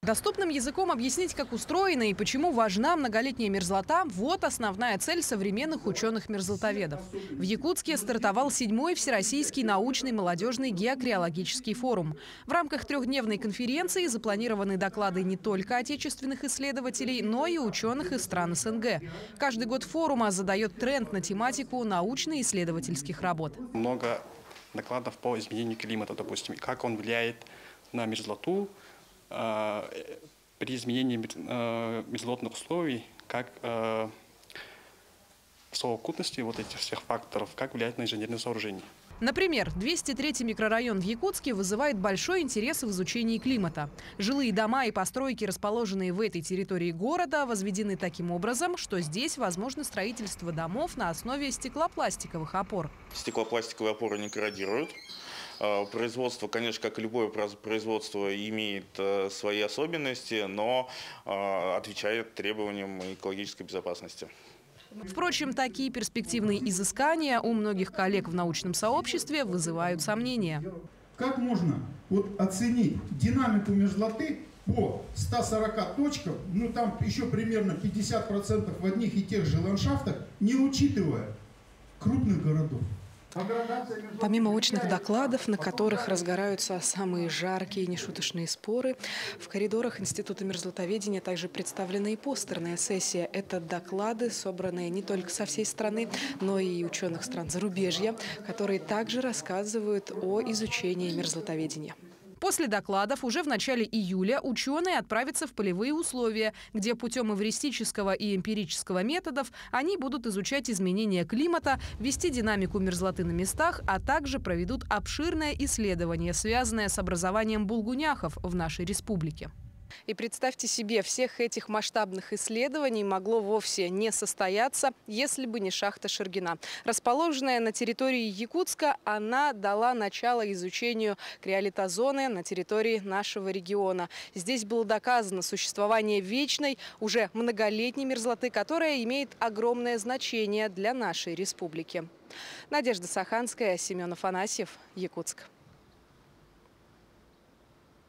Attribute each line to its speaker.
Speaker 1: Доступным языком объяснить, как устроена и почему важна многолетняя мерзлота – вот основная цель современных ученых-мерзлотоведов. В Якутске стартовал 7-й Всероссийский научный молодежный геокриологический форум. В рамках трехдневной конференции запланированы доклады не только отечественных исследователей, но и ученых из стран СНГ. Каждый год форума задает тренд на тематику научно-исследовательских работ.
Speaker 2: Много докладов по изменению климата, допустим, как он влияет на мерзлоту, при изменении мерзлотных условий, как в совокупности вот этих всех факторов, как влияет на инженерные сооружения.
Speaker 1: Например, 203-й микрорайон в Якутске вызывает большой интерес в изучении климата. Жилые дома и постройки, расположенные в этой территории города, возведены таким образом, что здесь возможно строительство домов на основе стеклопластиковых опор.
Speaker 3: Стеклопластиковые опоры не корродируют. Производство, конечно, как и любое производство, имеет свои особенности, но отвечает требованиям экологической безопасности.
Speaker 1: Впрочем, такие перспективные изыскания у многих коллег в научном сообществе вызывают сомнения.
Speaker 4: Как можно оценить динамику мерзлоты по 140 точкам, там еще примерно 50% в одних и тех же ландшафтах, не учитывая крупных городов?
Speaker 1: Помимо очных докладов, на которых разгораются самые жаркие и нешуточные споры, в коридорах Института мерзлотоведения также представлена и постерная сессия. Это доклады, собранные не только со всей страны, но и ученых стран зарубежья, которые также рассказывают о изучении мерзлотоведения. После докладов уже в начале июля ученые отправятся в полевые условия, где путем эвристического и эмпирического методов они будут изучать изменения климата, вести динамику мерзлоты на местах, а также проведут обширное исследование, связанное с образованием булгуняхов в нашей республике. И представьте себе, всех этих масштабных исследований могло вовсе не состояться, если бы не шахта Шергина. Расположенная на территории Якутска, она дала начало изучению криолитозоны на территории нашего региона. Здесь было доказано существование вечной, уже многолетней мерзлоты, которая имеет огромное значение для нашей республики. Надежда Саханская, Семен Афанасьев, Якутск.